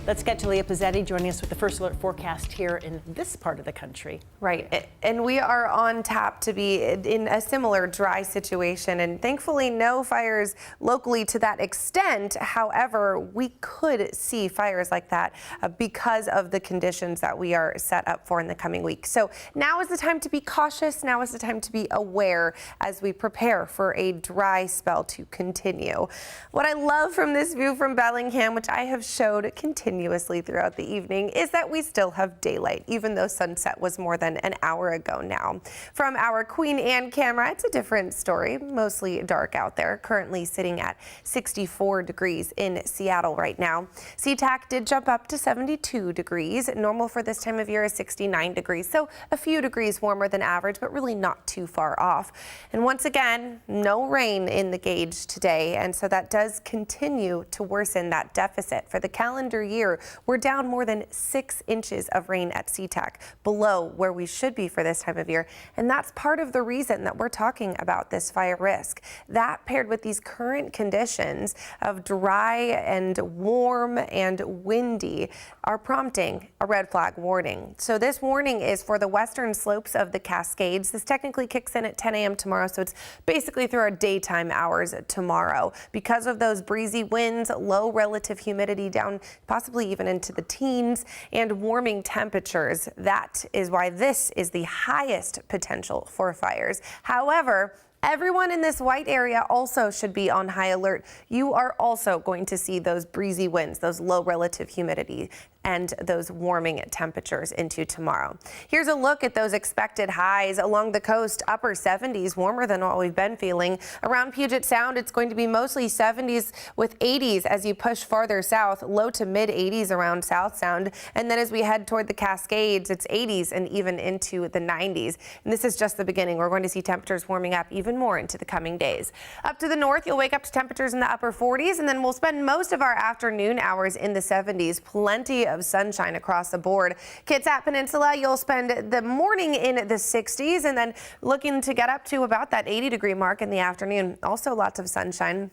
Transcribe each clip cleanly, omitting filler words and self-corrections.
Let's get to Leah Pizzetti joining us with the first alert forecast here in this part of the country. Right, and we are on tap to be in a similar dry situation, and thankfully no fires locally to that extent. However, we could see fires like that because of the conditions that we are set up for in the coming week. So now is the time to be cautious. Now is the time to be aware as we prepare for a dry spell to continue. What I love from this view from Bellingham, which I have showed continuously throughout the evening, is that we still have daylight, even though sunset was more than an hour ago now. From our Queen Anne camera, it's a different story, mostly dark out there, currently sitting at 64 degrees in Seattle right now. SeaTac did jump up to 72 degrees. Normal for this time of year is 69 degrees, so a few degrees warmer than average, but really not too far off. And once again, no rain in the gauge today, and so that does continue to worsen that deficit. For the calendar year, we're down more than 6 inches of rain at SeaTac, below where we should be for this time of year. And that's part of the reason that we're talking about this fire risk. That paired with these current conditions of dry and warm and windy are prompting a red flag warning. So this warning is for the western slopes of the Cascades. This technically kicks in at 10 a.m. tomorrow, so it's basically through our daytime hours tomorrow. Because of those breezy winds, low relative humidity down possibly even into the teens, and warming temperatures. That is why this is the highest potential for fires. However, everyone in this white area also should be on high alert. You are also going to see those breezy winds, those low relative humidity, and those warming temperatures into tomorrow. Here's a look at those expected highs along the coast. Upper 70s, warmer than what we've been feeling. Around Puget Sound, it's going to be mostly 70s with 80s as you push farther south, low to mid 80s around South Sound. And then as we head toward the Cascades, it's 80s and even into the 90s. And this is just the beginning. We're going to see temperatures warming up even more into the coming days. Up to the north, you'll wake up to temperatures in the upper 40s, and then we'll spend most of our afternoon hours in the 70s. Plenty of sunshine across the board. Kitsap Peninsula, you'll spend the morning in the 60s and then looking to get up to about that 80-degree mark in the afternoon. Also lots of sunshine.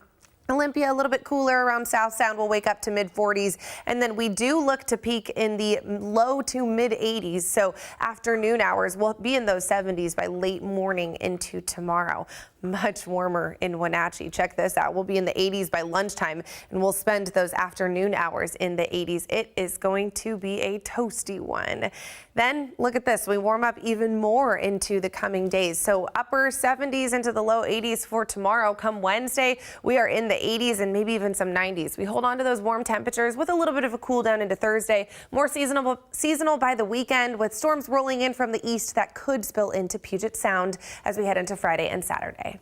Olympia, a little bit cooler around South Sound. We'll wake up to mid 40s, and then we do look to peak in the low to mid 80s. So afternoon hours will be in those 70s by late morning into tomorrow. Much warmer in Wenatchee. Check this out. We'll be in the 80s by lunchtime, and we'll spend those afternoon hours in the 80s. It is going to be a toasty one. Then look at this. We warm up even more into the coming days. So upper 70s into the low 80s for tomorrow. Come Wednesday, we are in the 80s and maybe even some 90s. We hold on to those warm temperatures with a little bit of a cool down into Thursday. More seasonal by the weekend, with storms rolling in from the east that could spill into Puget Sound as we head into Friday and Saturday.